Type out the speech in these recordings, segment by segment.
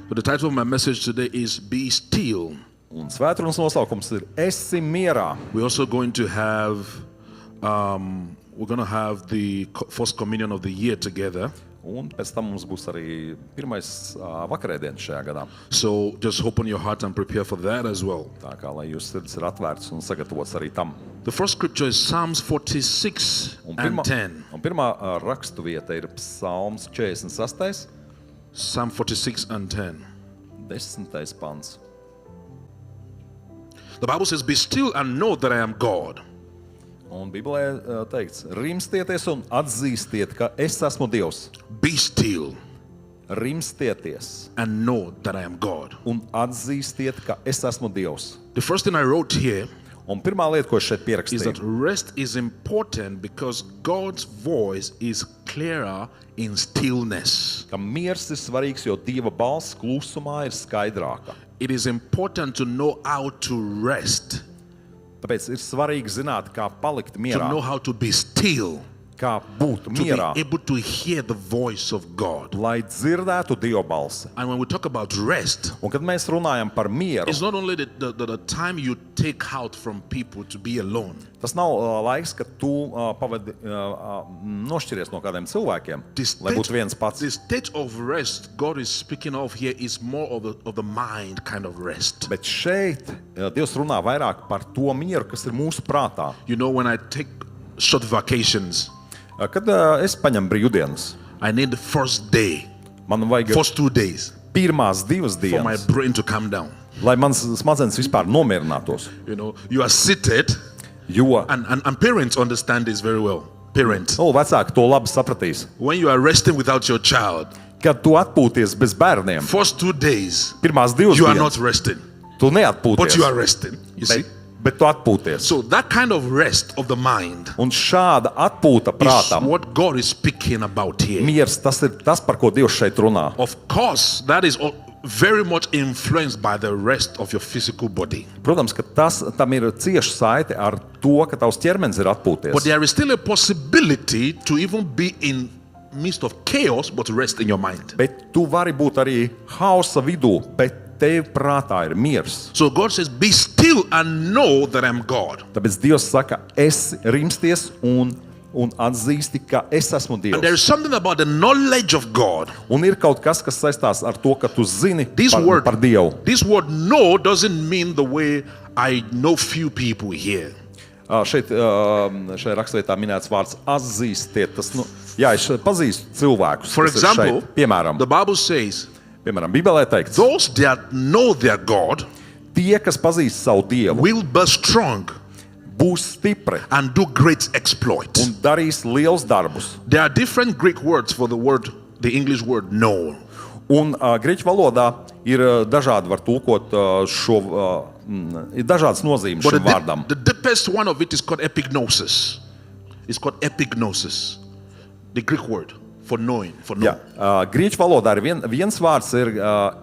But the title of my message today is Be Still. Un svētrunas nosaukums ir Esi mierā. We're also going to have the first communion of the year together. Un pēc tam mums būs arī pirmais vakarēdienas šajā gadā. So just open your heart and prepare for that as well. Tā kā lai jūs sirds ir atvērts un sagatavots arī tam. The first scripture is Psalms 46 and 10. Un pirmā rakstu vieta ir Psalms 46. Psalm 46 and 10. 10. pants. The Bible says, Be still and know that I am God. Un Bībelē teikts, rimstieties un atzīstiet, ka es esmu Dievs. Be still Rimstieties and know that I am God. un atzīstiet, ka es esmu Dievs. The first thing I wrote here Un pirmā lieta, ko es šeit is that pierakstīju, rest is important because God's voice is clearer in stillness. ka miers ir svarīgs, jo Dieva balss klusumā ir skaidrāka. It is important to know how to rest, Tāpēc ir svarīgi zināt, kā palikt to mierā, know how to be still, kā būt to mierā, be able to hear the voice of God. lai dzirdētu Dieva balsi. And when we talk about rest, Un kad mēs runājam par mieru, it's not only the time you take out from people to be alone. tas nav laiks, kad tu nošķiries no kādiem cilvēkiem, lai būtu viens pats. The state of rest God is speaking of here is more of the mind kind of rest. Bet šeit Dievs runā vairāk par to mieru, kas ir mūsu prātā. You know, when I take short vacations, Kad es paņemu brīvdienas, I need the first day, man vajag first 2 days pirmās 2 for my dienas, brain to calm down. lai mans smadzenes vispār nomierinātos. You know, you are seated, Jo and parents understand this very well. Parents, vecāki to labi sapratīs. when you are resting without your child, Kad tu atpūties bez bērniem, first 2 days, pirmās 2 you are dienas, not resting, tu but neatpūties, you are resting. You see? bet tu atpūties. So that kind of rest of the mind Un šāda atpūta is prātam, what God is speaking about here. miers, tas ir tas, par ko Dievs šeit runā. Of course, that is very much influenced by the rest of your physical body. Protams, ka tam ir cieša saite ar to, ka tavs ķermenis ir But atpūties. there is still a possibility to even be in midst of chaos, but rest in your mind. Bet tu vari būt arī hausa vidū, bet tev prātā ir miers. So God says, Be still and know that I'm God. Tāpēc Dievs saka, es rimsties un atzīsti, ka es esmu And there Dievs. is something about the knowledge of God. Un ir kaut kas, kas saistās ar to, ka tu zini This word, par Dievu. this word know doesn't mean the way I know few people here. Šajā rakstvietā minēts vārds atzīstiet. Tas, es pazīstu cilvēkus. For kas ir example, šeit. Piemēram, the Bible says, Bībelē teikts, those that know their God tie, kas pazīst savu Dievu, will be strong būs stipri and do great exploits. un darīs liels darbus. There are different Greek words for the English word know. Un grieķu valodā ir dažādi var tulkot ir dažādas nozīmes But šim vārdam. the deepest one of it is called epignosis. It's called epignosis, the Greek word for knowing, for Jā, knowing. grieķu valodā ir viens vārds ir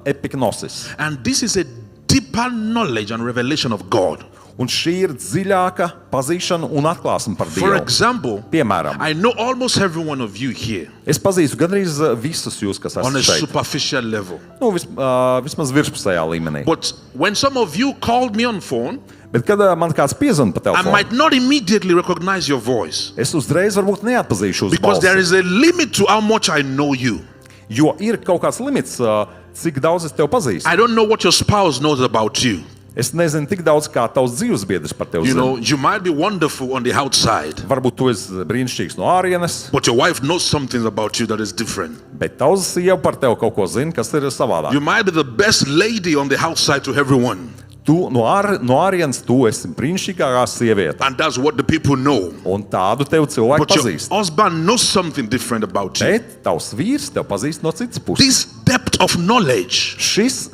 epignosis. And this is a deeper knowledge and revelation of God. Un šī ir dziļāka pazīšana un atklāsme par For Dievu. example, Piemēram, I know almost every one of you here es pazīstu gandrīz visus jūs, kas on a esat šeit. superficial level. Vismaz virspusējā līmenī. But when some of you called me on phone, Bet kad man kāds piezvan pa I telefonu, might not immediately recognize your voice es uzreiz varbūt neatpazīšu uz because there balsi. is a limit to how much I know you. Jo ir kaut kāds limits, cik daudz es tev pazīstu. I don't know what your spouse knows about you. Es nezinu tik daudz, kā tavs dzīvesbiedrs par tevi You zina. know, you might be wonderful on the outside, Varbūt tu esi brīnišķīgs no ārienes, but your wife knows something about you that is different. bet tavs sieva par tevi kaut ko zina, kas ir savādāk. You might be the best lady on the outside to everyone, Tu no ārienes tu esi brīnišķīgākā sieviete. and that's what the people know. Un tādu tev cilvēku But your pazīst. husband knows something different about you. Bet tavs vīrs tev pazīst no citas puses. This depth of knowledge, Šis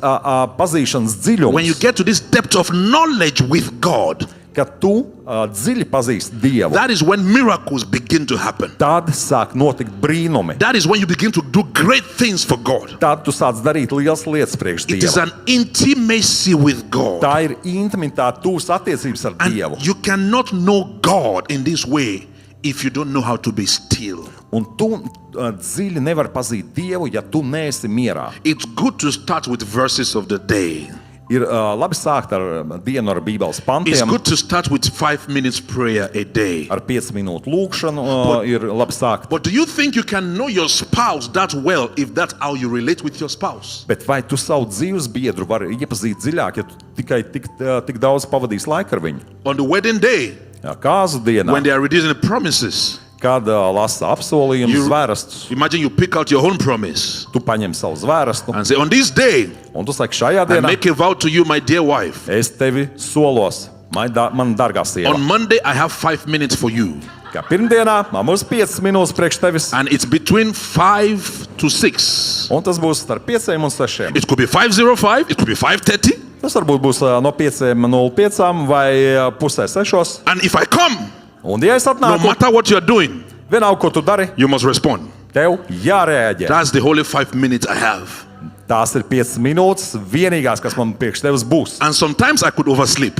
pazīšanas when you dziļums, get to this depth of knowledge with God, kad tu dziļi pazīsti Dievu, that is when miracles begin to happen. tad sāk notikt brīnumi. That is when you begin to do great things for God. Tad tu sāc darīt liels lietas priekš It is Dieva. an intimacy with God. Tā ir intimitāte, tuvas attiecības ar And Dievu. you cannot know God in this way if you don't know how to be still. Un tu dziļi nevari pazīt Dievu, ja tu neesi mierā. It's good to start with verses of the day. Ir labi sākt ar dienu ar Bībeles It's pantiem, good to start with 5 minutes prayer a day. ar 5 minūtu lūkšanu ir labi sākt. But do you think you can know your spouse that well if that's how you relate with your spouse? Bet vai tu savu dzīves biedru vari iepazīt dziļāk, ja tu tikai tik daudz pavadīsi laiku ar viņu? On the wedding day, Jā, kāzu dienā, when they are reading the promises, kad lasa apsolījumus, zvērastus, imagine you pick out your own promise tu paņem savu zvērstu, and say, on this day, un tu saki, šajā I dienā make a vow to you, my dear wife. es tevi solos, man dārgā sieva. On Monday, I have 5 minutes for you. Kā pirmdienā, man būs 5 minūtes priekš tevis, And it's between 5 to 6. un tas būs starp 5 un 6. It could be 5:05, it could be 5:30. Tas varbūt būs no 5:05 vai pusē 6. And if I come, Un, ja es no atnāku, matter what you're doing, vienalga, ko tu dari, you must respond. tev jārēģē. That's the only 5 minutes I have. Tās ir 5 minūtes, vienīgās, kas man priekš tevis būs. And sometimes I could oversleep.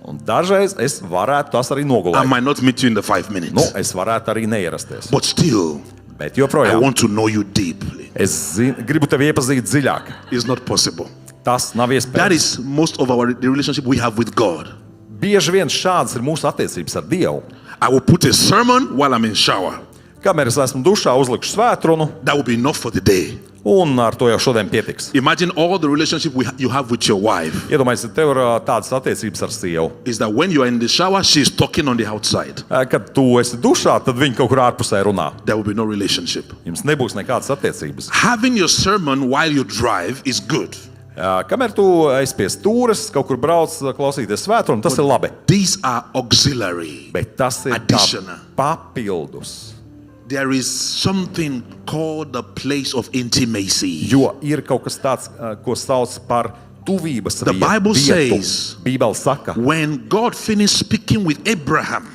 Un dažreiz es varētu tās arī I nogulēt. might not meet you in the 5 minutes. Nu, es varētu arī neierasties. But still, Bet I joprojām want to know you deeply. es gribu tevi iepazīt dziļāk. It's not possible. Tas nav That iespējams. is most of the relationship we have with God. Bieži vien šādas ir mūsu attiecības ar Dievu. I will put a sermon while I'm in shower. Kamēr es esmu dušā, uzlikšu svētrunu, That will be enough for the day. un ar to jau šodien pietiks. Imagine all the relationship you have with your wife. Iedomājieties, tev ir tādas attiecības ar sievu. Is that when you are in the shower, she's talking on the outside. Kad tu esi dušā, tad viņi kaut kur ārpusē runā. There will be no relationship. Jums nebūs nekādas attiecības. Having your sermon while you drive is good. Kamēr tu esi pie stūres, kaut kur brauc, klausīties svētrunu, tas ir labi. These are auxiliary. Bet tas ir Additional. papildus. There is something called the place of intimacy. Jo ir kaut kas tāds, ko sauc par tuvības The Bible vietu. says- Bībele saka, When God finished speaking with Abraham,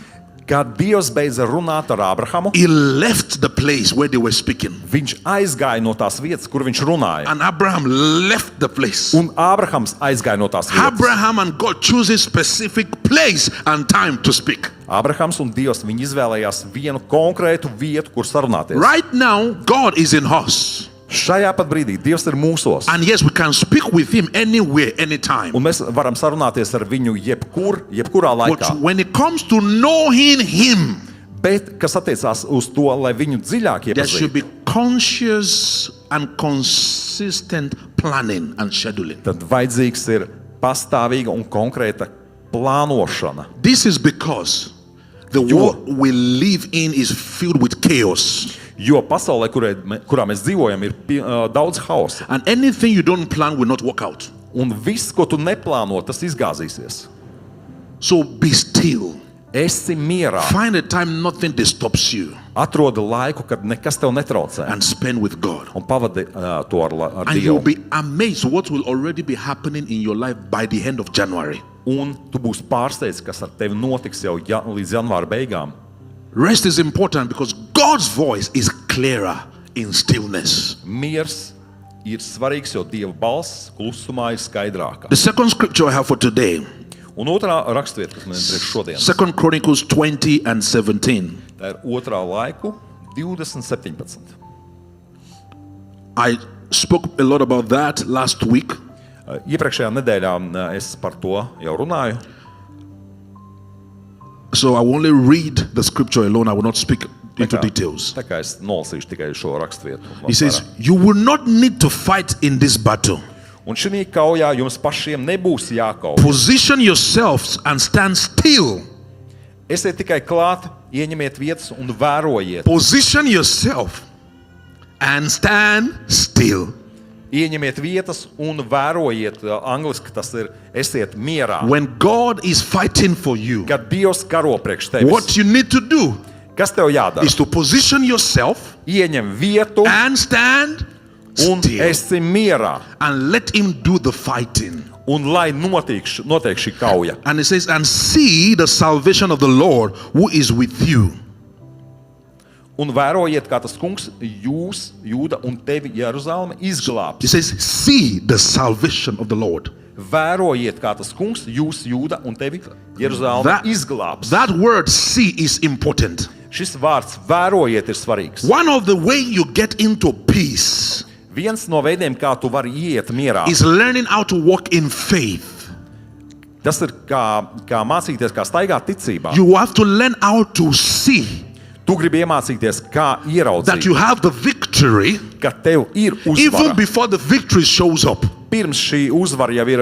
kad Dievs beidza runāt ar Ābrahamu, he left the place where they were speaking. viņš aizgāja no tās vietas, kur viņš runāja. And Abraham left the place. Un Ābrahams aizgāja no tās vietas. Abraham and God chose a specific place and time to speak. Ābrahams un Dievs viņi izvēlējās vienu konkrētu vietu, kur sarunāties. Right now, God is in us. Šajā pat brīdī Dievs ir mūsos. And yes, we can speak with him anywhere, anytime. Un mēs varam sarunāties ar viņu jebkurā laikā. But when it comes to knowing him, Bet, kas attiecās uz to, lai viņu dziļāk there should iepazītu, be conscious and consistent planning and scheduling. tad vajadzīgs ir pastāvīga un konkrēta plānošana. This is because the world we live in is filled with chaos. Jo pasaulē, kurā mēs dzīvojam, ir daudz hausa. And anything you don't plan will not work out. Un viss, ko tu neplāno, tas izgāzīsies. So be still. Esi mierā. Find a time nothing disturbs you Atrodi laiku, kad nekas tev netraucē. and spend with God. Un pavadi to ar And you'll Dievu. be amazed what will already be happening in your life by the end of January. Un tu būsi pārsteigts, kas ar tevi notiks jau līdz janvāra beigām. Rest is important because God's voice is clearer in stillness. Miers ir svarīgs, jo Dieva balss klusumā ir skaidrāka. The second scripture I have for today, Un otrā raksturvieta, kas man ir priekš šodien, 2 Chronicles 20 and 17. tā ir otrā laiku 20:17. I spoke a lot about that last week. Iepriekšējā nedēļā es par to jau runāju. So I will only read the scripture alone. I will not speak into details. Tā kā es nolasīšu tikai šo raksturvietu. He says, you will not need to fight in this battle. Un šī kaujā jums pašiem nebūs jākauj. Position yourselves and stand still. Esiet tikai klāt, ieņemiet vietas un vērojiet. Position yourself and stand still. Ieņemiet vietas un vērojiet. Angliski tas ir esiet mierā. When God is fighting for you, Kad Dievs karo priekš tevis, what you need to do kas tev jādara? is to position yourself Ieņem vietu and stand un still esi mierā. and let him do the fighting. Un lai notiek šī kauja. And it says, and see the salvation of the Lord who is with you. Un vērojiet, kā tas kungs jūs, Jūda un tevi Jeruzaleme izglābs. It says, see the salvation of the Lord. Vērojiet, kā tas kungs jūs, Jūda un tevi Jeruzaleme izglābs. That word see is important. Šis vārds vērojiet ir svarīgs. One of the way you get into peace Viens no veidiem, kā tu vari iet mierā, is learning how to walk in faith. tas ir kā mācīties, kā staigāt ticībā. You have to learn how to see Tu gribi iemācīties, kā that ieraudzīt, you have the victory ka tev ir even uzvara. before the victory shows up. Pirms šī uzvara jau ir,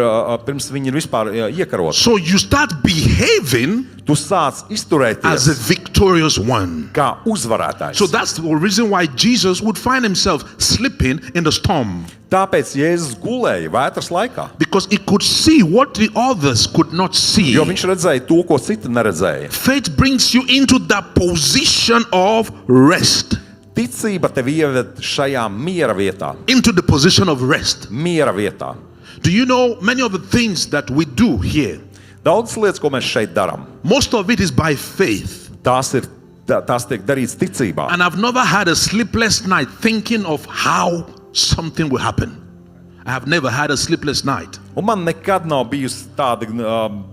pirms viņi ir vispār iekarota. So you start behaving Tu sāc as a izturēties victorious one. kā uzvarētājs. So that's the reason why Jesus would find himself sleeping in the storm, Tāpēc Jēzus gulēja vētras laikā, because he could see what the others could not see. jo viņš redzēja to, ko citi neredzēja. Faith brings you into that position of rest, Ticība tevi ieved šajā miera vietā. into the position of rest. Miera vietā. Do you know many of the things that we do here? Daudzas lietas, ko mēs šeit darām, Most of it is by faith. tās tiek darītas ticībā. And I've never had a sleepless night thinking of how something will happen. I have never had a sleepless night. Un man nekad nav bijusi tāda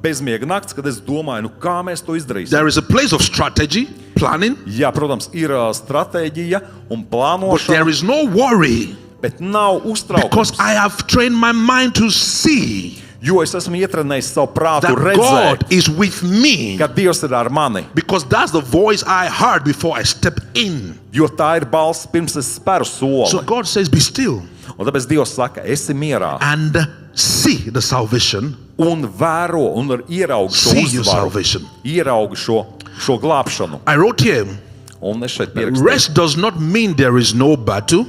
bezmiega nakts, kad es domāju, kā mēs to izdarīsim. There is a place of strategy, planning, Jā, protams, ir stratēģija un but there plānošana, is no worry bet nav because uztraukums. I have trained my mind to see Jo es esmu ietrenējis savu prātu that redzēt, God is with me, ka Dievs ir ar mani. because that's the voice I heard before I step in. Jo tā ir balss pirms es speru So soli. God says, be still Un tāpēc Dievs saka, esi mierā and see the salvation, un vēro un ieraugi šo see your uzvaru, salvation. ieraugi šo glābšanu. I wrote here, Un es šeit pierakstīju. rest does not mean there is no battle.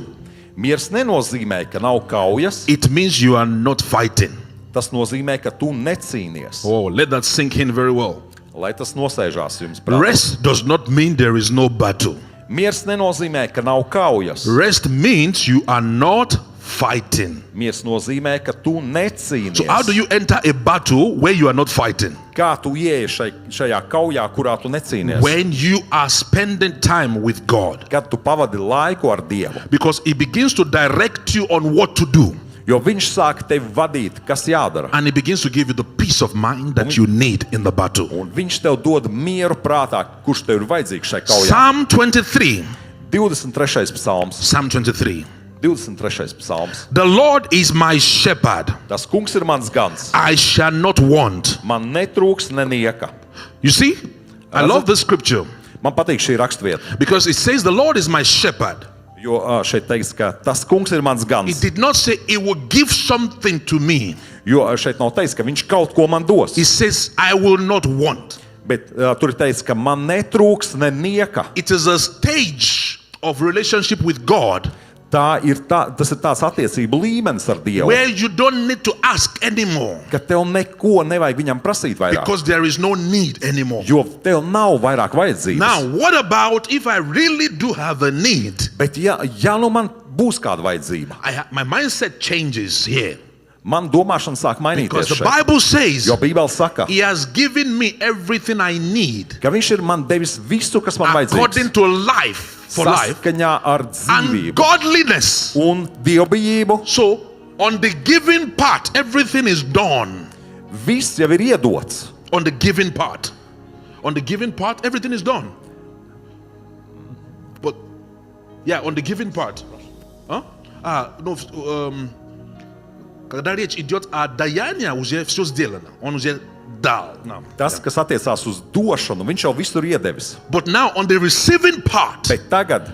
Miers nenozīmē, ka nav kaujas. It means you are not fighting. Tas nozīmē, ka tu necīnies. Oh, let that sink in very well. Lai tas nosēžās jums prātā. Rest does not mean there is no battle. Miers nenozīmē, ka nav kaujas. Rest means you are not fighting. Miers nozīmē, ka tu necīnies. So how do you enter a battle where you are not fighting? Kā tu ieeji šajā kaujā, kurā tu necīnies? When you are spending time with God, Kad tu pavadi laiku ar Dievu. because He begins to direct you on what to do, Jo viņš sāk tevi vadīt, kas jādara. and He begins to give you the peace of mind that you need in the battle. Un viņš tev dod mieru prātā, kurš tev ir vajadzīgs šai kaujā. Psalm 23. 23. psalms. Psalm 23. 23. psalms. The Lord is my shepherd. Tas kungs ir mans gans. I shall not want. Man netrūks nenieka. You see, I love this scripture Man patīk šī rakstvieta, because it says the Lord is my shepherd. jo šeit teiks, ka tas kungs ir mans It gans. did not say He will give something to me. Jo šeit nav teiks, ka viņš kaut ko man dos. It says I will not want. Bet tur ir teiks, ka man netrūks nenieka. It is a stage of relationship with God Tas ir tāds attiecību līmenis ar Dievu, where you don't need to ask anymore ka tev neko nevajag viņam prasīt vairāk. because there is no need anymore. Jo tev nav vairāk vajadzības. Now, what about if I really do have a need? Bet ja nu man būs kāda vajadzība, My mindset changes here man domāšana sāk because mainīties the šeit. Bible says Jo Bībele saka, He has given me everything I need ka viņš ir man devis visu, kas man according vajadzīgs. to life, for life Saskaņā ar and dzīvību godliness. un dievbijību. So, on the giving part, everything is done. Viss jau ir iedots. On the giving part. On the giving part, everything is done. But, yeah, on the giving part. Huh? No, когда речь идет о даянии, уже все сделано. Он уже дал нам. Tas, kas attiecās uz došanu, viņš jau visur iedevis. But now, on the receiving part, Bet tagad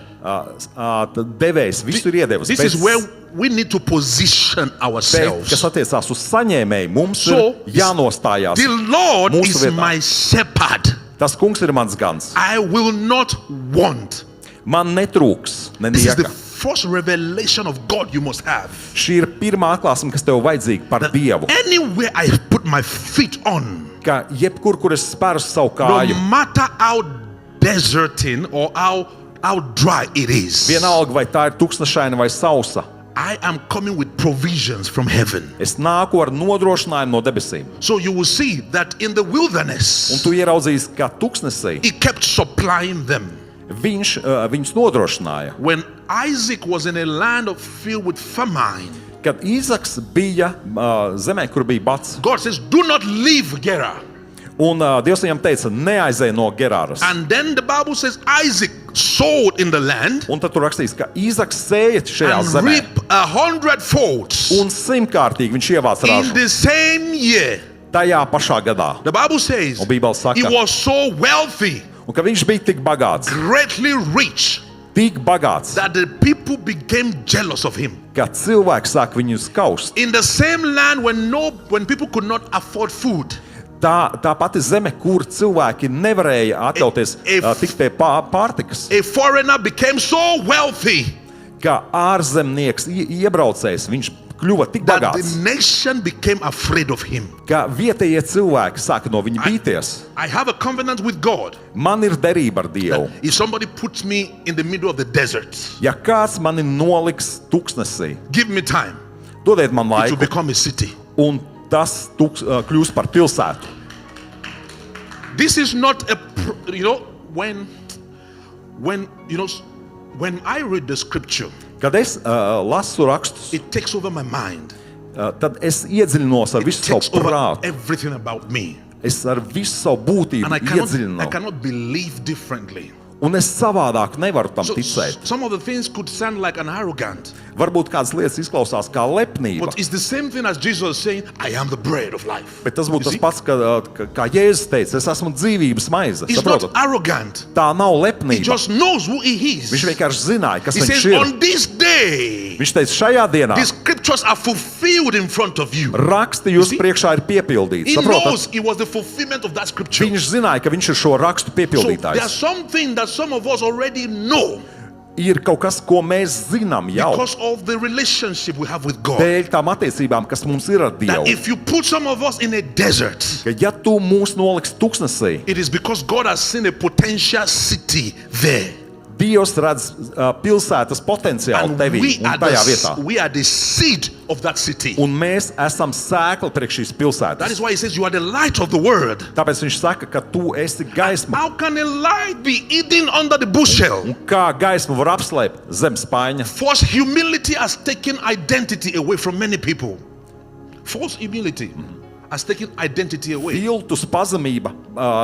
devējs visur iedevis. this is where we need to position Bet, ourselves. kas attiecās uz saņēmēju, mums So, ir jānostājās. The Lord mūsu is vietā. my shepherd. Tas kungs ir mans gans. I will not want. Man netrūks This is the nenieka. first revelation of God you must have. Šī ir pirmā atklāsme, kas tev vajadzīga par That Dievu. anywhere I put my feet on, Ka jebkur, kur es spēru savu no kāju, matter how deserting or how dry it is, vienalga vai tā ir tuksnešaina vai sausa, I am coming with provisions from heaven. es nāku ar nodrošinājumu no debesīm. So you will see that in the Un wilderness, tu ieraudzīsi, kā tuksnesī He kept supplying them. viņš viņus nodrošināja. When Isaac was in a land filled with famine, Kad Īzaks bija zemē, kur bija bats, God says, do not leave Gerar. Un Dievs viņam teica, neaizej no Gerāras. And then the Bible says Isaac sowed in the land Un tad tur rakstīts, ka Īzaks sēja šajā and zemē. reaped 100-fold Un 100-kārtīgi viņš ievāc in ražu. the same year. Tajā pašā gadā. The Bible says Un Bībele saka, he was so wealthy, un ka viņš bija tik bagāts, greatly rich, tik bagāts, that the people became jealous of him. ka cilvēki sāk viņu skaust. In the same land when people could not afford food, Tā pati zeme, kur cilvēki nevarēja atļauties tikt pie pārtikas, a foreigner became so wealthy ka ārzemnieks, iebraucējs, viņš kļuva tik that bagāts, the nation became afraid of him. ka vietējie cilvēki sāka no viņa bīties. I have a covenant with God. Man ir derība ar Dievu. If somebody puts me in the middle of the desert, Ja kāds mani noliks tuksnesī, give me time, dodiet man it will laiku, become a city. un tas kļūs par pilsētu. This is not a, when I read the scripture, Kad es lasu rakstus, it takes over my mind. tad es iedziļinos ar It visu takes savu over prātu. everything about me. Es ar visu savu būtību And I iedziļinos. cannot believe differently. Un es savādāk nevaru tam So, ticēt. some of the things could sound like an arrogant, Varbūt kādas lietas izklausās kā lepnība, but it's the same thing as Jesus saying, I am the bread of life. bet tas būtu You tas see? pats, kā Jēzus teica, es esmu dzīvības maize. It's Saprotat? not arrogant. Tā nav He lepnība. just knows who he Viņš is. vienkārši zināja, kas He viņš says, ir. on this day, Viņš teica, šajā dienā the scriptures are fulfilled in front of you. raksti You jūs see? priekšā ir piepildīti. He Saprotat? knows it was the fulfillment of that scripture. Viņš zināja, ka viņš ir šo rakstu So there's piepildītājs. something that some of us already know Ir kaut kas, ko mēs zinām jau because of the relationship we have with God. dēļ tām attiecībām, kas mums ir ar That Dievu. if you put some of us in a desert, Ka ja tu mūs noliks tuksnesī, it is because God has seen a potential city there. Dievs redz pilsētas potenciālu And tevī un tajā vietā. we are the seed of that city. Un mēs esam sēkli priekš šīs That is pilsētas. why he says you are the light of the world. Tāpēc viņš saka, ka tu esi gaisma. How can a light be hidden under the bushel? Un kā gaisma var apslēpt zem spaiņa? False humility has taken identity away from many people. False humility has taken identity away. Viltus pazemība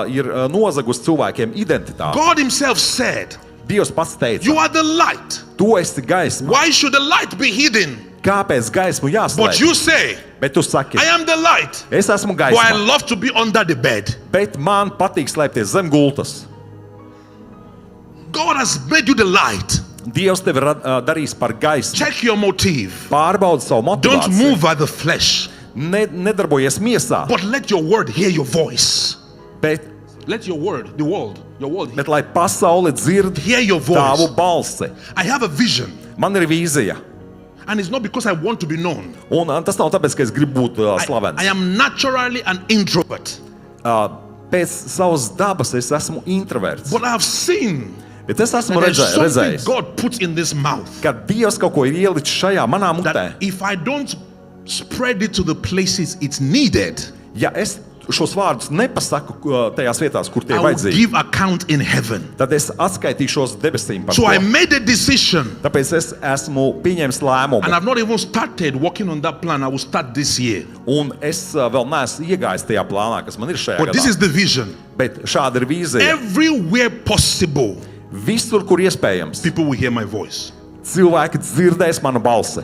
ir nozagus cilvēkiem identitāti. God himself said, Dievs pats you teica, are the light. tu esi gaisma. Why should the light be hidden? Kāpēc gaismu But you jāslēdz? say, Bet tu saki, I am the light, es esmu but I gaisma, love to be under the bed. bet man patīk slēpties zem gultas. God has made you the light. Dievs tevi darīs par gaismu. Check your motive. Pārbaudi savu Don't motivāciju. move by the flesh, Nedarbojies miesā, but let your word hear your voice. bet, Let your word, your world bet lai pasaule dzird hear your tavu voice. balsi. I have a vision, Man ir vīzija. and it's not because I want to be known. Un tas nav tāpēc, ka es gribu būt slavens. I am naturally an introvert, Pēc savas dabas es esmu introverts. but I have seen Bet es esmu that there's something redzējis, God puts in this mouth ka Dievs kaut ko ir ielicis šajā manā mutē. that if I don't spread it to the places it's needed, Ja es šos vārdus nepasaku tajās vietās, kur tie I will vajadzīgi, give account in heaven. tad es atskaitīšos debesīm par So I to. made a decision, Tāpēc es esmu pieņēmis and lēmumu, I've not even started working on that plan. I will start this year. un es vēl neesmu iegājis tajā plānā, kas man ir šajā But this gadā. is the vision. Bet šāda ir vīzija. Everywhere possible, Visur, kur iespējams, people will hear my voice. cilvēki dzirdēs manu balsi.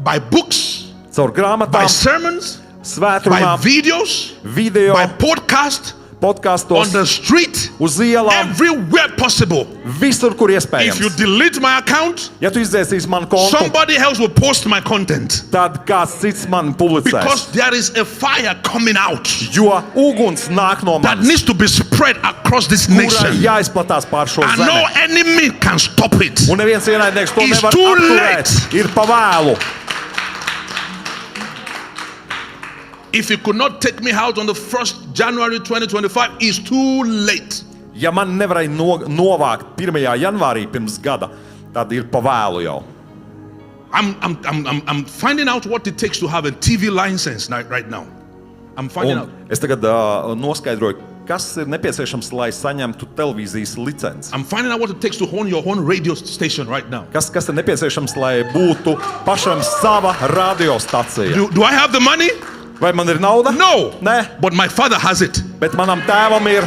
By books, Caur by grāmatām, sermons, by svētkrājumiem, videos, video, by podcast, on podkastos, the street, uz ielām, everywhere possible. visur, kur If you iespējams. delete my account, Ja tu izdzēsīsi manu kontu, somebody else will post my content tad kāds cits man publicēs. because there is a fire coming out Jo uguns nāk no that manis, needs to be spread across this kurai nation, jāizplatās pār šo and no zemi. enemy can stop it. Un neviens ienaidnieks to It's nevar too apturēt. Ir pa vēlu. If you could not take me out on the 1st January 2025, it's too late. Ja man nevarēja novākt 1. janvārī pirms gada, tad ir pa vēlu jau. I'm finding out what it takes to have a TV license right now. I'm finding out. Un es tagad noskaidroju, kas ir nepieciešams, lai saņemtu televīzijas licenci. I'm finding out what it takes to own your own radio station right now. Kas ir nepieciešams, lai būtu pašam sava radiostacija? Do I have the money? Vai man ir nauda? No. Nē, But my Father has it. bet manam tēvam ir,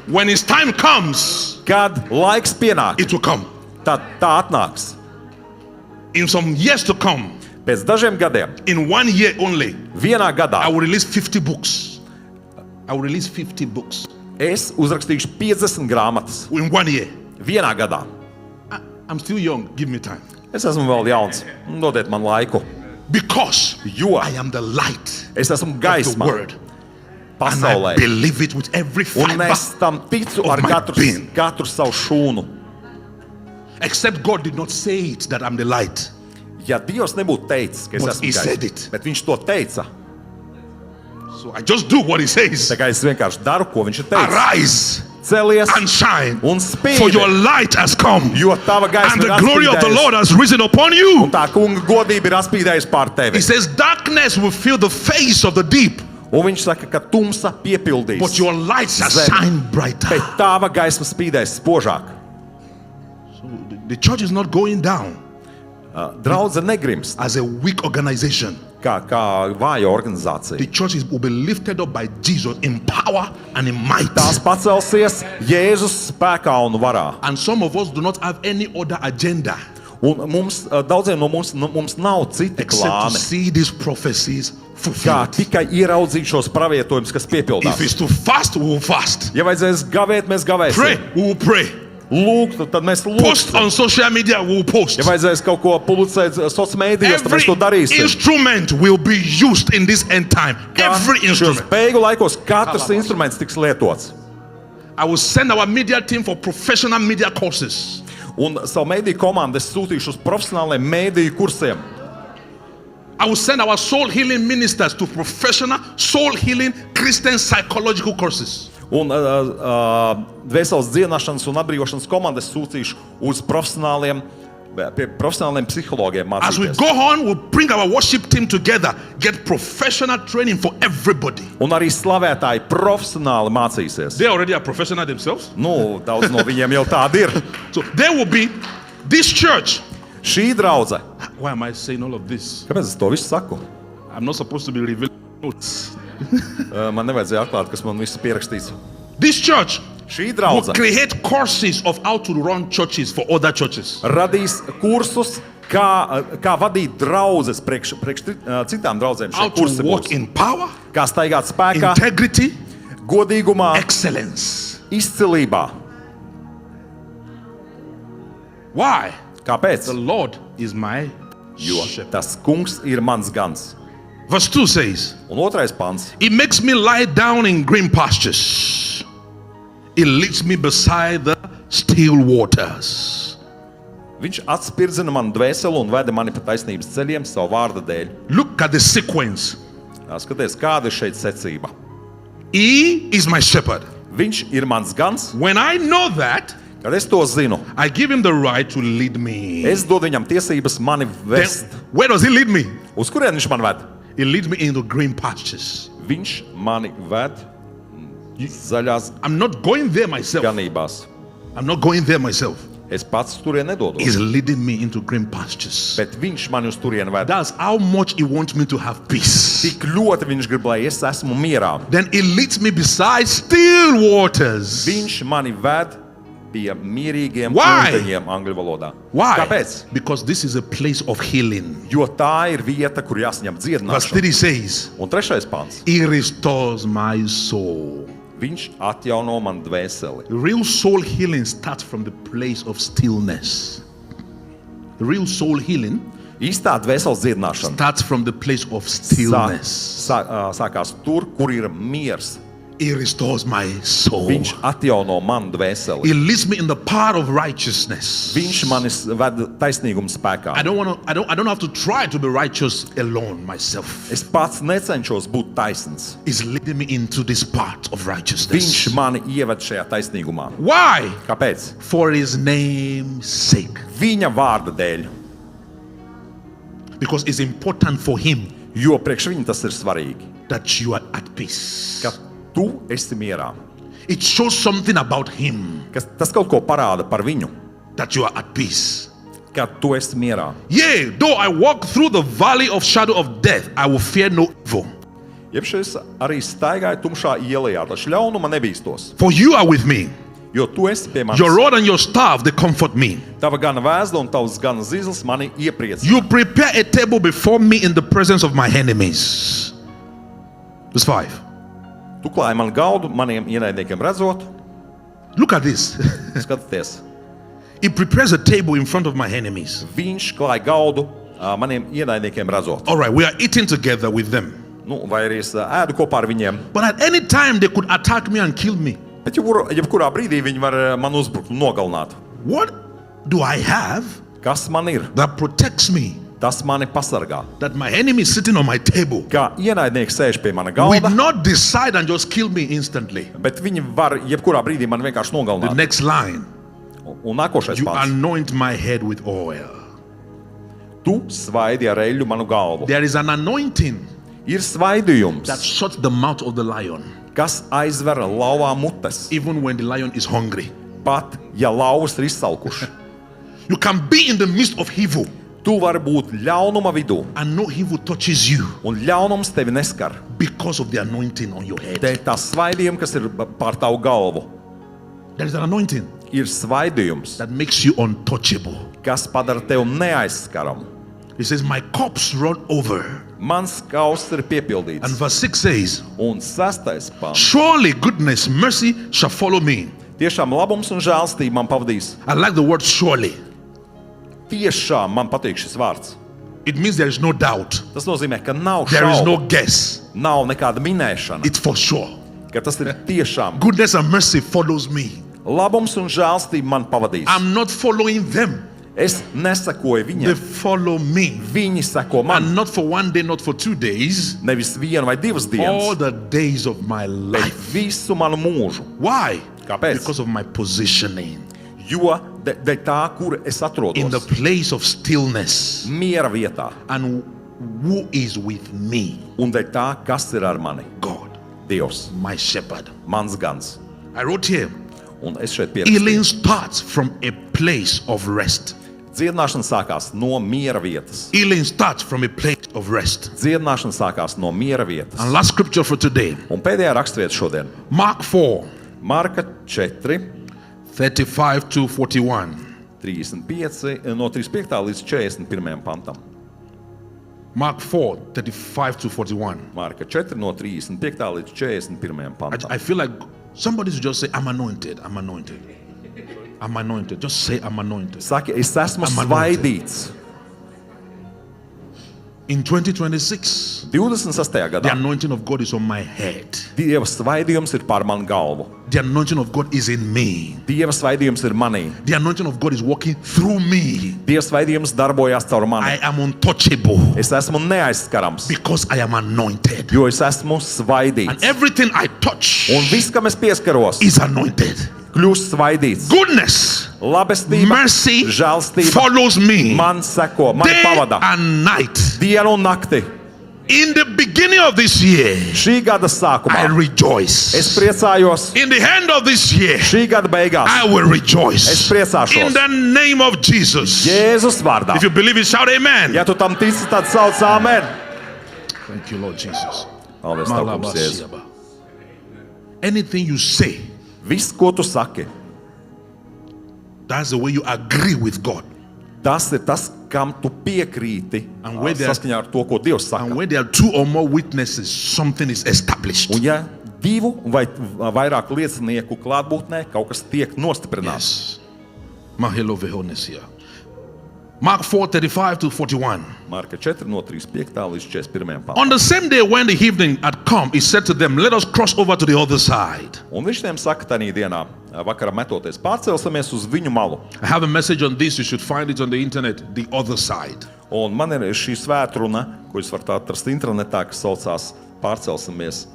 When his time comes, kad laiks pienāk, it will come. tad tā atnāks. In some years to come, Pēc dažiem gadiem, in 1 year only, vienā I gadā, will release 50 books. I will release 50 books es uzrakstīšu 50 grāmatas. in 1 year. Vienā gadā. I'm still young. Give me time. Es esmu vēl jauns. Dodiet man laiku. Because Jo I am the light es esmu of the gaisma word. And pasaulē. I believe it with every Un fiber. es tam ticu of ar my katru being. savu šūnu. Except God did not say it that I'm the light. Ja Dievs nebūtu teicis, ka es But esmu he gaisma, said it. bet viņš to teica, So I just do what he says. tā kā es vienkārši daru, ko viņš ir teicis. Arise Celies and shine, un for your spīdi, light has come, jo tava and gaisma the ir glory of the atspīdējusi, Lord has risen upon un you. tā kunga godība ir atspīdējusi pār tevi. He says, darkness will fill the face of the deep, Un viņš saka, ka tumsa piepildīs, but your light shall Zem. shine brighter. bet tava gaisma spīdēs spožāk. So the church is not going down Draudze negrims, as a weak organization. kā vāja organizācija. The church will be lifted up by Jesus in power and in might. Tās pacelsies Jēzus spēkā un varā. And some of us do not have any other agenda Un mums, daudziem no mums nav citi except to plāni, see these prophecies kā fulfilled. tikai ieraudzīt šos pravietojumus, kas If piepildās. it's to fast, we will fast. Ja vajadzēs gavēt, mēs Pray, gavēsim. we will pray. Lūgt, tad mēs Post lūgsim. on social media, we will post. Ja vajadzēs kaut ko publicēt sociālajos mēdījos, tad mēs to Every darīsim. instrument will be used in this end time. Every Šos instrument. beigu laikos katrs instruments tiks lietots. I will send our media team for professional media courses. Un savu mēdīju komandu es sūtīšu uz profesionāliem mēdīju kursiem. I will send our soul healing ministers to professional soul healing Christian psychological courses. Un dvēseles dziedināšanas un atbrīvošanas komandu es sūtīšu uz profesionāliem psihologiem As we mācīties. go on, we'll bring our worship team together, get professional training for everybody. Un arī slavētāji profesionāli mācīsies. They already are professional themselves. Nu, daudz no viņiem jau tādi ir. So there will be this church. Šī draudze. Why am I saying all of this? Kāpēc es to visu saku? I'm not supposed to be revealing notes. Man nevajadzēja atklāt, kas man viss pierakstīts. This church Šī will draudze create courses of how to run churches for other churches. radīs kursus, kā vadīt draudzes priekš citām draudzēm. How Šie to kursi walk būs. in power, Kā staigāt spēkā, integrity, godīgumā, excellence. izcilībā. Why? Kāpēc? The Lord is my Jo shepherd. tas kungs ir mans gans. Verse 2 says, Un otrais pants. He makes me lie down in green pastures. He leads me beside the still waters. Viņš atspirdzina manu dvēseli un veda mani pa taisnības ceļiem savu vārda dēļ. Look at the sequence. Skaties, kāda ir šeit secība. He is my shepherd. Viņš ir mans gans. When I know that, Kad es to zinu, I give him the right to lead me. es dodu viņam tiesības mani Then, vest. where does he lead me? Uz kurien viņš man ved? He leads me into green pastures. Viņš mani ved zaļās I'm not going there myself. ganībās. I'm not going there myself. Es pats turien nedodu. He's leading me into green pastures. Bet viņš mani uz turien ved. That's how much he wants me to have peace. Tik ļoti viņš grib, lai es esmu mierā. Then he leads me beside still waters. Viņš mani ved pie mierīgiem Why? ūdeņiem angļu valodā. Why? Kāpēc? Because this is a place of healing. Jo tā ir vieta, kur jāsaņem Verse dziedināšana. 3 says, Un trešais pants. He restores my soul. Viņš atjauno man dvēseli. Real soul healing starts from the place of stillness. Real soul healing Īstā dvēseles dziedināšana starts from the place of stillness. sākās tur, kur ir miers. He restores my soul. Viņš atjauno man dvēseli. He leads me in the path of righteousness. Viņš manis ved taisnīguma spēkā. I don't have to try to be righteous alone myself. Es pats necenšos būt taisns. He's leading me into this path of righteousness. Viņš mani ieved šajā taisnīgumā. Why? Kāpēc? For his name's sake. Viņa vārda dēļ. Because it's important for him Jo priekš viņa tas ir svarīgi. that you are at peace. Ka tu esi mierā. It shows something about him Tas kaut ko parāda par viņu. that you are at peace. kad tu esi mierā. Yea, though I walk through the valley of shadow of death, I will fear no evil. Jeb šis arī staigāja tumšā ielā, taču ļaunuma nebīstos. For you are with me. Jo tu esi pie manis. Your rod and your staff, they comfort me. Tava gana vēzla un tavs gana zīles mani iepriecina. You prepare a table before me in the presence of my enemies. Verse 5. Tu klāji man galdu maniem ienaidniekiem redzot. Look at this. Skatieties, He prepares a table in front of my enemies. viņš klāja galdu maniem ienaidniekiem redzot. All right, we are eating together with them. Nu, vai arī es ēdu kopā ar viņiem. But at any time, they could attack me and kill me. Bet jebkurā brīdī viņi var man uzbrukt un nogalināt. What do I have Kas man ir? that protects me? Tas mani pasargā. That my enemy is sitting on my table Kā ienaidnieks sēž pie mana will galda, not decide and just kill me instantly. bet viņi var jebkurā brīdī man vienkārši The nogalināt. next line, Un nākošais you pāns. anoint my head with oil. Tu svaidi ar eļļu manu galvu. There is an anointing Ir svaidījums, that shuts the mouth of the lion, kas aizver lauvā mutes. even when the lion is hungry. Pat ja lauvas ir izsalkuši. You can be in the midst of evil Tu vari būt ļaunuma vidū, and no evil touches you un ļaunums tevi neskar. because of the anointing on your head. Dēļ tā svaidījuma, kas ir pār tavu galvu. There is an anointing Ir svaidījums, that makes you untouchable. kas padara tevi neaizskaramu. He says, my cups run over. Mans kauss ir And piepildīts. verse 6 says, Un 6. pāns. surely goodness, mercy shall follow me. Tiešām labums un žēlstība man pavadīs. I like the word surely. Tiešām man patīk šis vārds. It means there is no doubt. Tas nozīmē, ka nav There is no šaubu, guess. nav nekāda minēšana, It's for sure. ka tas ir tiešām. Goodness and mercy follows me. Labums un žēlstība man pavadīs. I'm not following them. Es nesakoju They viņiem. follow me. Viņi seko man. And not for one day, not for 2 days. Nevis vienu vai divas All dienas, the days of my bet life. visu manu mūžu. Why? Kāpēc? Because of my positioning Jo dēļ tā, kur es in the atrodos, place of stillness. miera vietā, And who is with me? un dēļ tā, kas ir ar mani. God, Dievs, my shepherd. mans gans. I wrote here, Un es šeit pierakstīju. healing starts from a place of rest. Dziedināšana sākās no miera vietas. Healing starts from a place of rest. Dziedināšana sākās no miera vietas. And last scripture for today, Un pēdējā rakstvieta šodien. Mark 4, Marka 4, 35 to 41. 35, no 35. līdz 41. pantam. Mark 4, 35 to 41. Marka 4 no 35. līdz 41. pantam. I feel like somebody should just say, I'm anointed, I'm anointed. I'm anointed. Just say, I'm anointed. Saki, es esmu I'm anointed. svaidīts. In 2026, 26. the gadā anointing of God is on my head. Dieva svaidījums ir pār manu galvu. The anointing of God is in me. Dieva svaidījums ir manī. The anointing of God is working through me. Dieva svaidījums darbojās caur I mani. am untouchable Es esmu neaizskarams, because I am anointed. jo es esmu And svaidīts. everything I touch Un viss, kam es pieskaros, is anointed. kļūst svaidīts. Goodness, Labestība, mercy žēlstība follows me man seko, man day pavada and night. dienu un nakti. In the beginning of this year, Šī gada I sākumā es rejoice. priecājos, In the end of this year, šī gada beigās I will rejoice. es priecāšos. In the name of Jesus. Jēzus vārdā. If you believe it, shout amen. Ja tu tam tici, tad sauc āmen. Thank you, Lord Jesus. Paldies, Tev, kungs, Jēzu. Malabasiaba. Anything you say, Viss, ko tu saki, that's the way you agree with God. tas ir tas, kam tu piekrīti And where there- saskaņā ar to, ko Dievs And saka. where there are 2 or more witnesses, something is established. Un ja 2 vai vairāk liecinieku klātbūtnē kaut kas tiek nostiprināts. Yes. Mahelo vehonesia. Mark 4, 35 to 41. Marka 4 no 35. līdz 41. pantam. On the same day when the evening had come, he said to them, let us cross over to the other side. Un viņš tiem saka, tajā dienā, vakarā metoties, pārcelsimies uz viņu malu. I have a message on this. You should find it on the internet. The other side. Un man ir šī svētruna, ko jūs varat atrast internetā, kas saucās pārcelsimies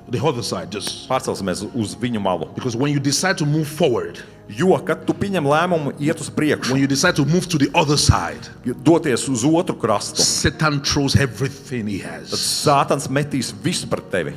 The other side. Just uz viņu malu. because when you decide to move forward, Jo, kad tu pieņem lēmumu iet uz priekšu, when you decide to move to the other side, doties uz otru krastu, Satan throws everything he has. Sātans metīs visu pret tevi.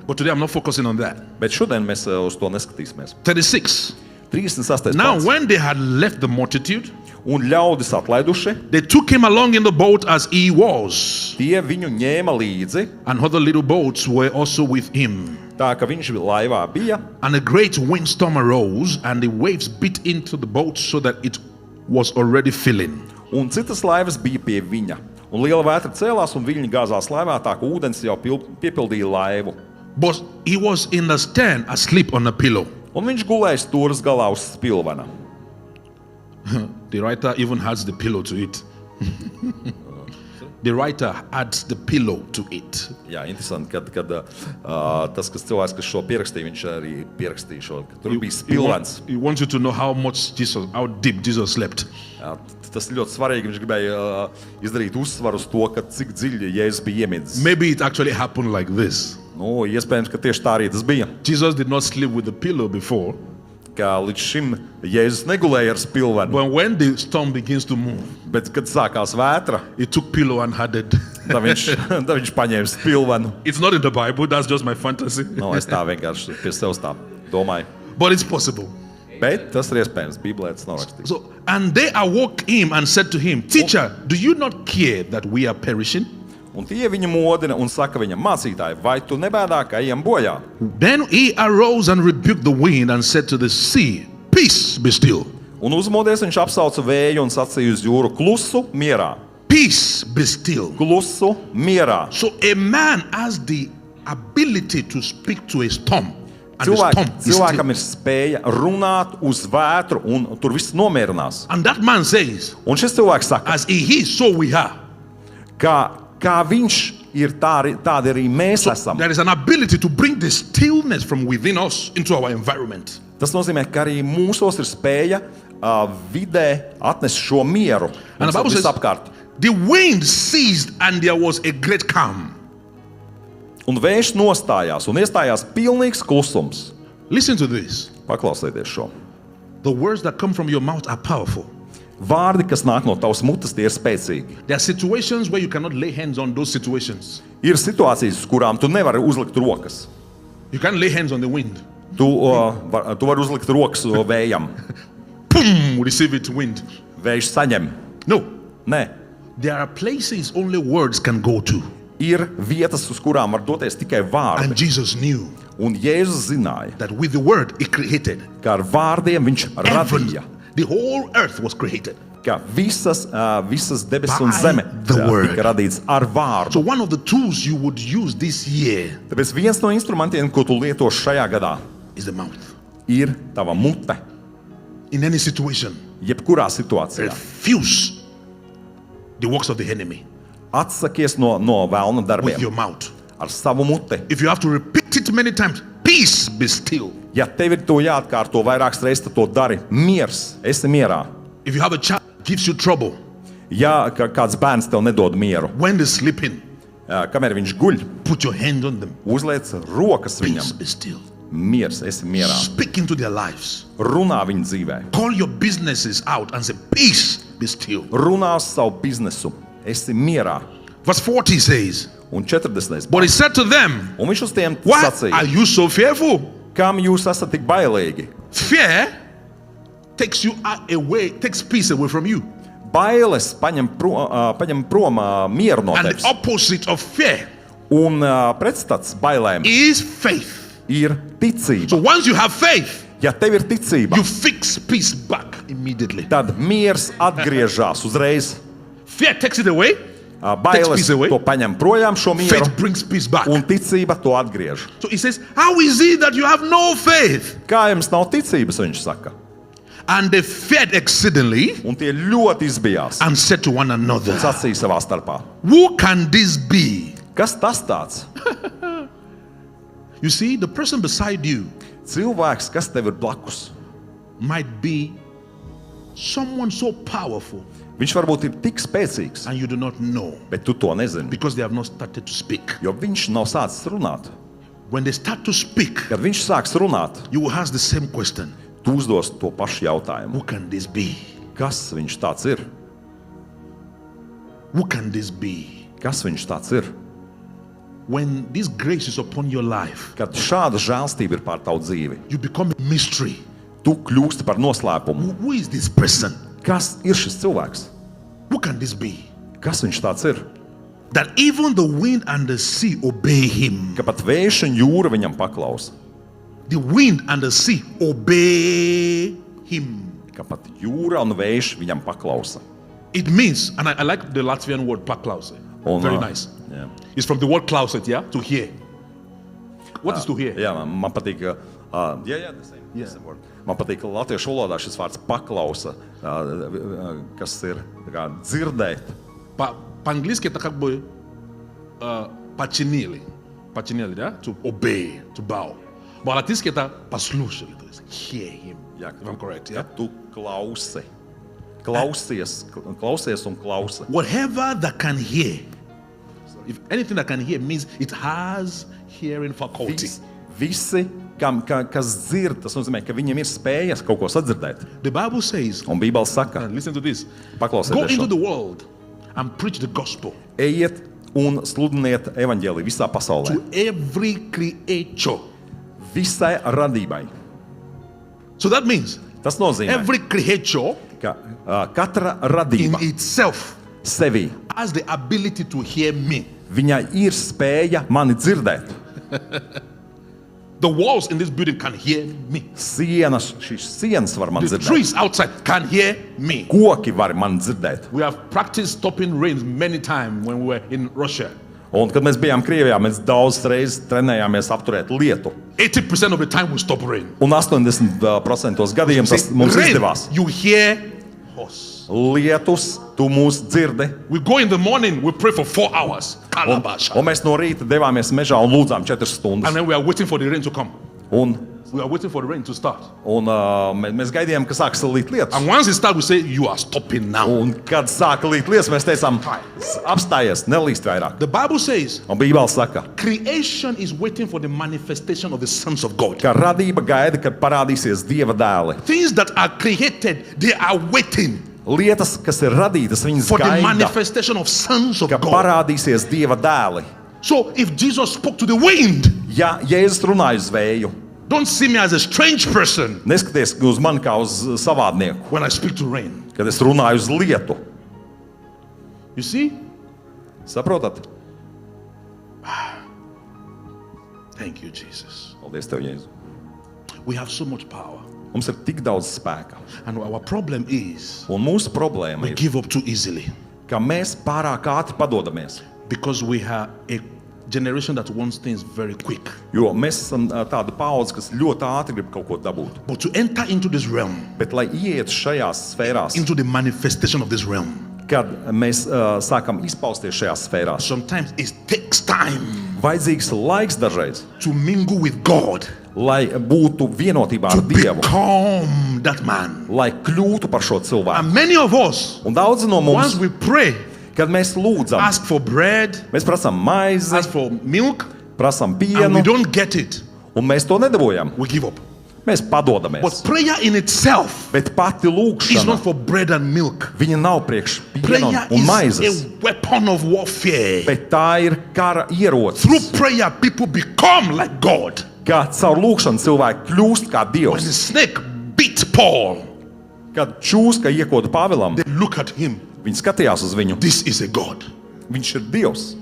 But today I'm not focusing on that. Bet šodien mēs uz to neskatīsimies. 36. 36. Now, pants. when they had left the multitude, un ļaudis atlaiduši, they took him along in the boat as he was, tie viņu ņēma līdzi, and other little boats were also with him. tā ka viņš laivā bija, And a great windstorm arose, and the waves beat into the boat so that it was already filling. un citas laivas bija pie viņa. Un liela vētra cēlās, un viļņi gāzās laivā, tā ka ūdens jau piepildīja laivu. But he was in the stern asleep on a pillow. Un viņš gulēja stūras galā uz spilvena. The writer even adds the pillow to it. The writer adds the pillow to it. Jā, interesanti, kad tas, cilvēks, kas šo pierakstīja, viņš arī pierakstīja šo, ka tur bija spilvens. He wants you to know how deep Jesus slept. Jā, tas ir ļoti svarīgi, viņš gribēja izdarīt uzsvaru uz to, ka cik dziļi Jēzus bija iemidzis. Maybe it actually happened like this. Nu, iespējams, ka tieši tā arī tas bija. Jesus did not sleep with a pillow before, Kā līdz šim Jēzus negulēja ar spilvenu, but when the storm begins to move, bet kad sākās vētra, he took pillow and added. tad viņš paņēma spilvenu. It's not in the Bible, that's just my fantasy. Nu, es tā vienkārši pie sevis tā domāju. But it's possible. Bet tas ir iespējams, Bībelē tas nav rakstīts. So, and they awoke him and said to him, Teacher, do you not care that we are perishing? Un tie viņu modina un saka viņam, mācītāji, vai tu nebēdā, ka ejam bojā? Then he arose and rebuked the wind and said to the sea, Peace, be still. Un uzmodies viņš apsauca vēju un sacīja uz jūru, klusu, mierā. Peace, be still. Klusu, mierā. So a man has the ability to speak to a storm. And the storm is Cilvēkam still. ir spēja runāt uz vētru un tur viss nomierinās. And that man says, Un šis cilvēks saka, as he is, so we are. kā viņš ir, tādi arī mēs esam. There is an ability to bring the stillness from within us into our environment. Tas nozīmē, ka arī mūsos ir spēja vidē atnest šo mieru. And the Bible says, Apkārt. the wind ceased and there was a great calm. Un vējš nostājās un iestājās pilnīgs klusums. Listen to this. Paklausieties šo. The words that come from your mouth are powerful. Vārdi, kas nāk no tavas mutes, tie ir spēcīgi. There are situations where you cannot lay hands on those situations. Ir situācijas, uz kurām tu nevari uzlikt rokas. You can't lay hands on the wind. Tu vari uzlikt rokas vējam. Boom, receive it, wind. Vējš saņem. No, Nē. there are places only words can go to. Ir vietas, uz kurām var doties tikai vārdi. And Jesus knew Un Jēzus zināja, that with the word he created. ka ar vārdiem viņš radīja, The whole earth was created. ka visas debesis un By zeme the word. tika radīts ar vārdu. So one of the tools you would use this year Tāpēc viens no instrumentiem, ko tu lieto šajā gadā, is the mouth. ir tava mute. In any situation, Jebkurā situācijā. refuse the works of the enemy Atsakies no vēlna with darbiem your mouth. ar savu muti. If you have to repeat it many times, peace, be still. Ja tev ir to jāatkārto vairākas reizes, tad to dari. Miers, esi mierā. If you have a child that gives you trouble Ja kāds bērns tev nedod mieru, when they're sleeping, kamēr viņš guļ, put your hand on them. uzliec rokas Peace, viņam. be still. Miers, esi mierā. Speak into their lives. Runā viņa dzīvē. Call your businesses out and say, peace, be still. Runā uz savu biznesu. Esi mierā. Verse 40 says, Un 40. but he said to them, Un viņš uz tiem why are sacīja, you so fearful? kam jūs esat tik bailīgi? Fear takes peace away from you. Bailes paņem prom mieru no And the tevis. opposite of fear Un pretstats bailēm is faith. ir ticība. So once you have faith, Ja tev ir ticība, you fix peace back immediately. tad miers atgriežas uzreiz. Fear takes it away. Bailes peace away. to paņem projām šo mieru, Faith brings peace back. un ticība to atgriež. So he says, how is it that you have no faith? Kā jums nav ticības, viņš saka. And they feared exceedingly Un tie ļoti izbijās. and said to one another, Sacīja savā starpā. who can this be? Kas tas tāds? You see, the person beside you Cilvēks, kas tev ir blakus, might be someone so powerful viņš varbūt ir tik spēcīgs, and you do not know bet tu to nezini, because they have not started to speak. jo viņš nav sācis runāt. When they start to speak, Kad viņš sāks runāt, you will ask the same question. tu uzdos to pašu jautājumu. Who can this be? Kas viņš tāds ir? Who can this be? Kas viņš tāds ir? When this grace is upon your life, Kad šāda žēlstība ir pār tavu dzīvi, you become a mystery. tu kļūsti par noslēpumu. Who is this person? Kas ir šis cilvēks? Who can this be? Kas viņš tāds ir? That even the wind and the sea obey him. Ka pat vējš un jūra viņam paklausa. The wind and the sea obey him. Ka pat jūra un vējš viņam paklausa. It means, and I like the Latvian word paklause. Very nice. Jā. It's from the word klauset, yeah? To hear. What is to hear? Jā, man patīk, the same word. Man patīk, ka latviešu valodā šis vārds paklausa, kas ir tā kā dzirdēt. По-английски это как бы подчинили, да? To obey, to bow. По-латински это послушали, то есть hear him. Jā, If I'm correct, yeah? Tu klausi. Klausies un klausi. Whatever that can hear, if anything that can hear means it has hearing faculty. Visi, kas dzird, tas nozīmē, ka viņiem ir spējas kaut ko sadzirdēt. The Bible says, Un Bībele saka, and listen to this, go paklausieties into šo. the world and preach the gospel Ejiet un sludiniet evaņģēliju visā pasaulē. to every creature. Visai radībai. So that means Tas nozīmē, every creature ka katra in radība itself sevī, has the ability to hear me. viņai ir spēja mani dzirdēt. The walls in this building can hear me. Šīs sienas var man The dzirdēt. trees outside can hear me. Koki var man dzirdēt. We have practiced stopping rain many times when we were in Russia. Un, kad mēs bijām Krievijā, mēs daudz reizes trenējāmies apturēt lietu. 80% of the time we stop rain. Un 80% gadījumos tas mums rain, izdevās. you hear us. Lietus, tu mūs dzirdi. We go in the morning, we pray for 4 hours. Kalabasha. Un mēs no rīta devāmies mežā un lūdzām 4 And stundas. then we are waiting for the rain to come. Un We are waiting for the rain to start. mēs gaidījām, ka sāks līt lietus. And once it starts, we say, you are stopping now. Un, kad sāka līt lietus, mēs teicām, apstājies, nelīst vairāk. The Bible says, Un Bībele saka, creation is waiting for the manifestation of the sons of God. ka radība gaida, kad parādīsies Dieva dēli. Things that are created, they are waiting Lietas, kas ir radītas, viņas for the gaida, manifestation of sons of ka God. parādīsies Dieva dēli. So if Jesus spoke to the wind, Ja Jēzus runāja uz vēju, don't see me as a strange person neskaties uz mani kā uz savādnieku, when I speak to rain. kad es runāju uz lietu. You see? Saprotat? Thank you, Jesus. Paldies tev, Jēzu. We have so much power. Mums ir tik daudz spēka. And our problem is Un mūsu problēma we ir, give up too easily ka mēs pārāk ātri padodamies. because we are a generation that wants things very quick. Jo mēs esam tāda paudze, kas ļoti ātri grib kaut ko dabūt. But to enter into this realm, Bet, lai ietu šajās sfērās, into the manifestation of this realm, kad mēs sākam izpausties šajās sfērās, sometimes it takes time vajadzīgs laiks dažreiz, to mingle with God, lai būtu vienotībā to ar Dievu, become that man. lai kļūtu par šo cilvēku. And many of us, Un daudzi no once mums, we pray, kad mēs lūdzam, ask for bread, mēs prasām maizi, ask for milk, prasām and we pienu, don't get it, un mēs to nedabūjam. we give up. Mēs padodamies. But prayer in itself Bet pati is lūkšana, not for bread and milk. viņa nav priekš piena Prayer un is maizes, a weapon of warfare. bet tā ir kara ierocis. Through prayer, people become like God. Kā caur lūkšanu cilvēki kļūst kā When the Dievs. snake beat Paul, Kad čūska iekoda Pāvilam, they look at him. viņi skatījās uz viņu. This is a God. Viņš ir Dievs.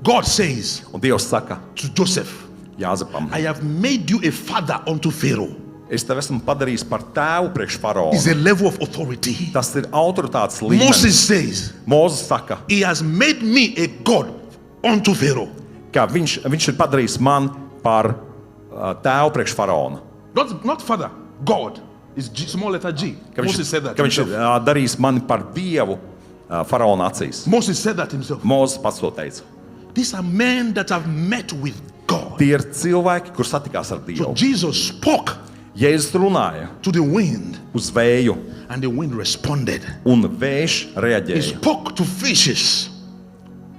God says Un Dievs saka to Joseph, Jāzepam, I have made you a father unto Pharaoh. es tevi esmu padarījis par tēvu priekš faraona. It's a level of authority. Tas ir autoritātes līmenis. Moses says, Mūzes saka, he has made me a God unto Pharaoh. ka viņš ir padarījis man par tēvu priekš faraona. Not father, God. It's G, small letter G. Ka Moses said that ka viņš ir himself. darījis mani par Dievu faraona acīs. Moses said that himself. Mūzes pats to teica. These are men that have met with God. Tie ir cilvēki, kur satikās ar So Dievu. Jesus spoke Jēzus runāja to the wind, uz vēju, and the wind responded. un vējš He reaģēja. spoke to fishes.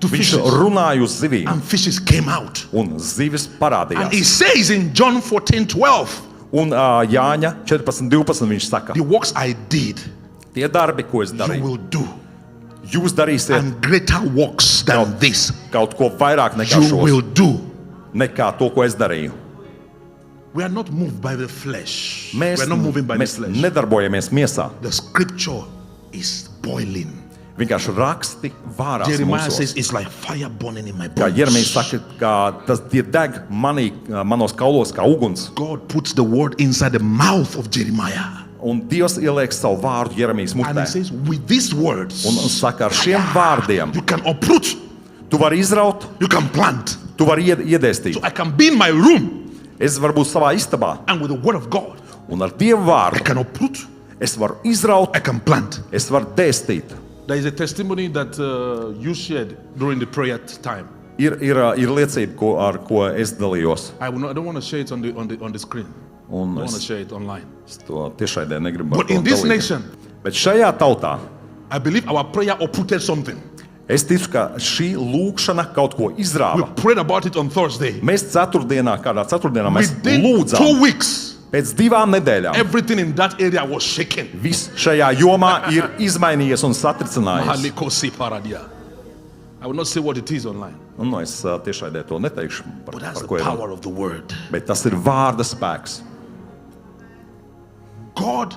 To Viņš fishes. runāja uz zivīm, And fishes came out. un zivis And parādījās. he says in John 14:12, Un Jāņa 14:12 viņš saka, the works I did, tie darbi, ko es you darīju, will do. jūs darīsiet And greater works than this, kaut ko vairāk nekā you will šos, do. nekā to, ko es darīju. We are not moved by the flesh. Mēs, We are not moving by the mēs flesh. nedarbojamies miesā. The scripture is boiling. Vienkārši raksti vārās Jeremiah mūsos. says, it's like fire burning in my Kā Jeremijs bones. saka, kā tas tie deg manos kaulos kā uguns. God puts the word inside the mouth of Jeremiah. Un Dievs ieliek savu vārdu Jeremijas And he mutē. says, with these words, Un saka, ar šiem vārdiem you can uproot, tu vari izraut, you can plant. tu vari iedēstīt. So I can be in my room, Es varu būt savā istabā, and with the word of God, un ar Dievu I vārdu can uproot, es varu izraut, I can plant. es varu dēstīt. There is a testimony that you shared during the prayer time. Ir liecība, ar ko es dalījos. I don't want to share it on the screen. I Un don't want to es share it online. to tiešraidē negribu. ar But to in this dalīties. nation, Bet šajā tautā I believe our prayer uprooted something. es ticu, ka šī lūkšana kaut ko We izrāva. prayed about it on Thursday. Mēs kādā ceturtdienā mēs Within lūdzām. 2 weeks, Pēc 2 nedēļām everything in that area was shaken. viss šajā jomā ir izmainījies un satricinājies. Mahalikosi paradia. I will not say what it is online, Un es tiešraidē to neteikšu, but that's par the ko ir. power of the word. Bet tas ir vārda spēks. God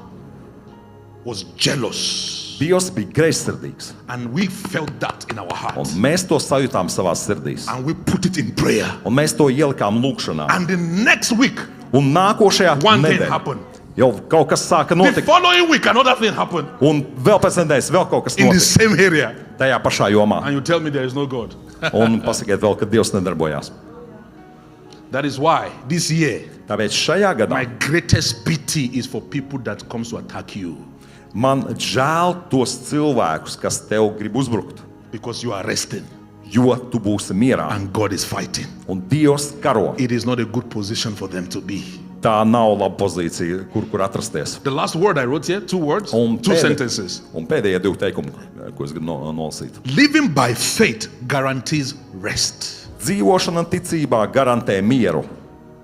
was jealous, Dievs bija greizsirdīgs, and we felt that in our un hearts, mēs to sajūtām savā sirdīs. and we put it in prayer. Un mēs to ielikām lūkšanā. And the next week, Un nākošajā one thing nedēļā happened. jau kaut kas sāka The notikt. following week, another thing happened Un vēl pēc nedēļas vēl kaut kas in the notika same area. tajā pašā jomā. And you tell me there is no God. Un pasakiet vēl, ka Dievs nedarbojās. That is why this year, Tāpēc šajā gadā my greatest pity is for people that comes to attack you man žēl tos cilvēkus, kas tev grib uzbrukt, because you are resting jo tu būsi mierā and God is fighting. un Dievs karo. It is not a good position for them to be. Tā nav laba pozīcija, kur atrasties. The last word I wrote here, 2 words, Un 2 sentences. un pēdējie 2 teikumi, ko es gribu nolasīt. Living by faith guarantees rest. Dzīvošana ticībā garantē mieru.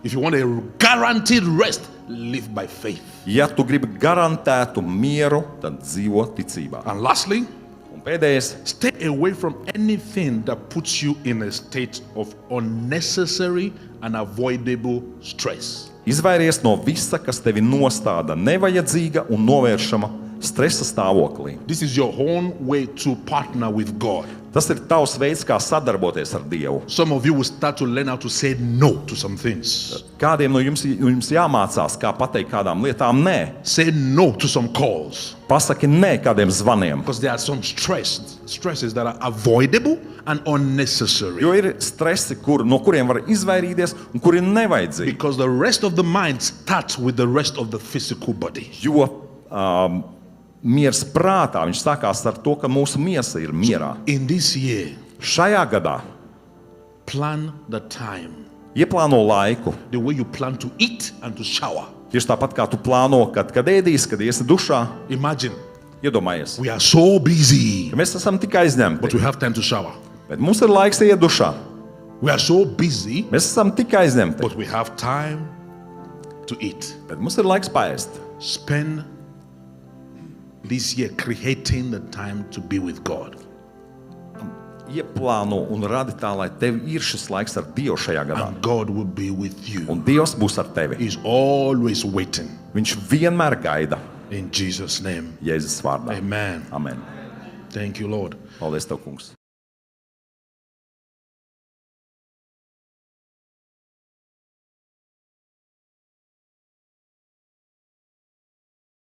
If you want a guaranteed rest, live by faith. Ja tu gribi garantētu mieru, tad dzīvo ticībā. And lastly, Un pēdējais, stay away from anything that puts you in a state of unnecessary and avoidable stress. izvairies no visa, kas tevi nostāda nevajadzīga un novēršama stresa stāvoklī. This is your own way to partner with God. Tas ir tavs veids, kā sadarboties ar Dievu. Some of you will start to learn how to say no to some things. Kādiem no jums jāmācās, kā pateikt kādām lietām nē. Say no to some calls. Pasaki nē kādiem zvaniem. Because there are some stresses that are avoidable and unnecessary. Jo ir stresi, no kuriem var izvairīties un kuri ir nevajadzīgi. Because the rest of the mind starts with the rest of the physical body. Jo miers prātā, viņš sākās ar to, ka mūsu miesa ir mierā. In this year, Šajā gadā plan the time ieplāno laiku. the way you plan to eat and to shower. Tieši tāpat kā tu plāno, kad ēdīsi, kad iesi dušā, Imagine, iedomājies. we are so busy, Ka mēs esam tik aizņemti, but we have time to shower. bet mums ir laiks iet dušā. We are so busy, Mēs esam tik aizņemti, but we have time to eat. bet mums ir laiks paēst. Spend this year creating the time to be with God. Ieplāno un radi tā, lai tev ir šis laiks ar Dievu šajā gadā. And God will be with you. Un Dievs būs ar tevi. He's always waiting. Viņš vienmēr gaida In Jesus' name. Jēzus vārdā. Amen. Amen. Thank you, Lord. Paldies, tev, kungs.